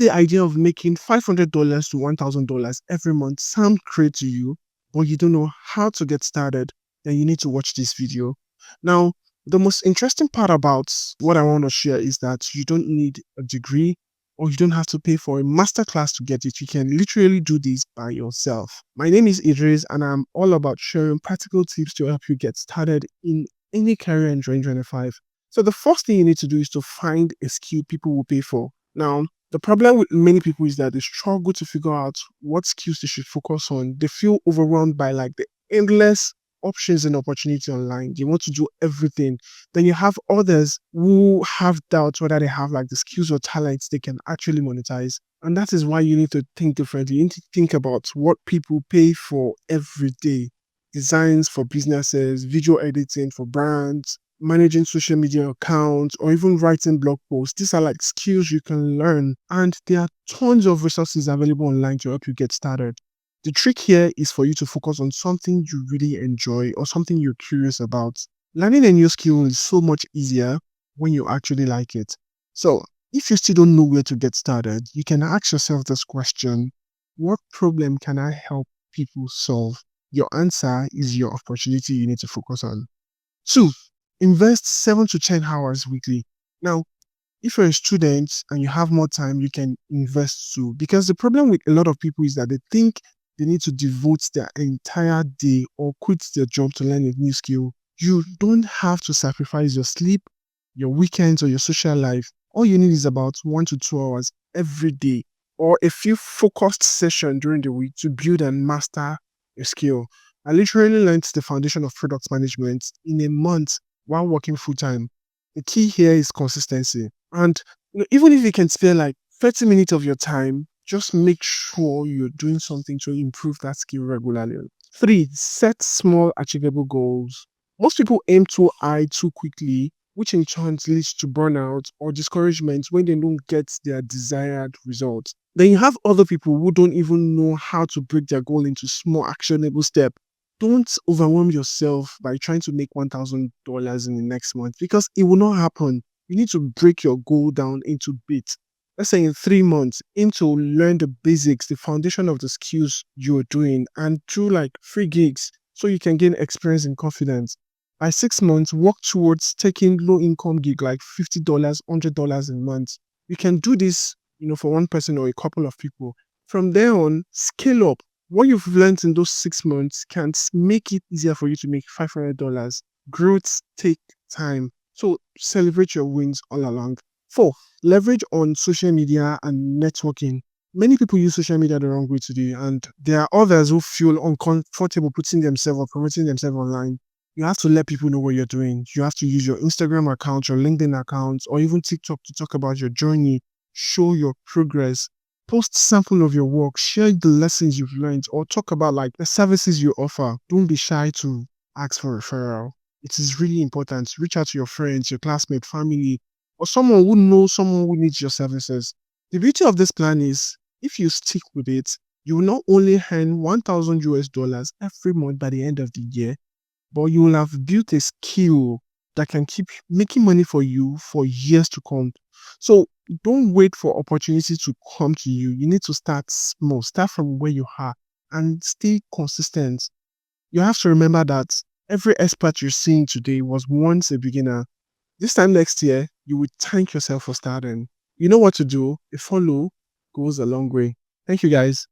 the idea of making $500 to $1,000 every month sound great to you, but you don't know how to get started, then you need to watch this video. Now, the most interesting part about what I want to share is that you don't need a degree or you don't have to pay for a masterclass to get it. You can literally do this by yourself. My name is Idris, and I'm all about sharing practical tips to help you get started in any career in 2025. So, the first thing you need to do is to find a skill people will pay for. Now, the problem with many people is that they struggle to figure out what skills they should focus on. They feel overwhelmed by like the endless options and opportunity online. They want to do everything. Then you have others who have doubts whether they have like the skills or talents they can actually monetize. And that is why you need to think differently. You need to think about what people pay for every day. Designs for businesses, video editing for brands, managing social media accounts, or even writing blog posts. These are like skills you can learn, and there are tons of resources available online to help you get started. The trick here is for you to focus on something you really enjoy or something you're curious about. Learning a new skill is so much easier when you actually like it. So, if you still don't know where to get started, you can ask yourself this question: what problem can I help people solve? Your answer is your opportunity you need to focus on. Two, invest 7 to 10 hours weekly. Now, if you're a student and you have more time, you can invest too. Because the problem with a lot of people is that they think they need to devote their entire day or quit their job to learn a new skill. You don't have to sacrifice your sleep, your weekends, or your social life. All you need is about 1 to 2 hours every day or a few focused sessions during the week to build and master your skill. I literally learned the foundation of product management in a month while working full time. The key here is consistency. And even if you can spare like 30 minutes of your time, just make sure you're doing something to improve that skill regularly. Three, set small achievable goals. Most people aim too high too quickly, which in turn leads to burnout or discouragement when they don't get their desired results. Then you have other people who don't even know how to break their goal into small actionable steps. Don't overwhelm yourself by trying to make $1,000 in the next month because it will not happen. You need to break your goal down into bits. Let's say in 3 months, aim to learn the basics, the foundation of the skills you're doing, and do like 3 gigs so you can gain experience and confidence. By 6 months, work towards taking low income gig like $50, $100 a month. You can do this, for one person or a couple of people. From there on, scale up. What you've learned in those 6 months can make it easier for you to make $500. Growth take time. So celebrate your wins all along. Four, leverage on social media and networking. Many people use social media the wrong way today, and there are others who feel uncomfortable putting themselves or promoting themselves online. You have to let people know what you're doing. You have to use your Instagram account, your LinkedIn account, or even TikTok to talk about your journey, show your progress, post sample of your work, share the lessons you've learned, or talk about like the services you offer. Don't be shy to ask for referral. It is really important. Reach out to your friends, your classmate, family, or someone who knows someone who needs your services. The beauty of this plan is if you stick with it, you will not only earn $1,000 every month by the end of the year, but you will have built a skill that can keep making money for you for years to come. So don't wait for opportunity to come to you. You need to start small, start from where you are and stay consistent. You have to remember that every expert you're seeing today was once a beginner. This time next year, you will thank yourself for starting. You know what to do. A follow goes a long way. Thank you guys.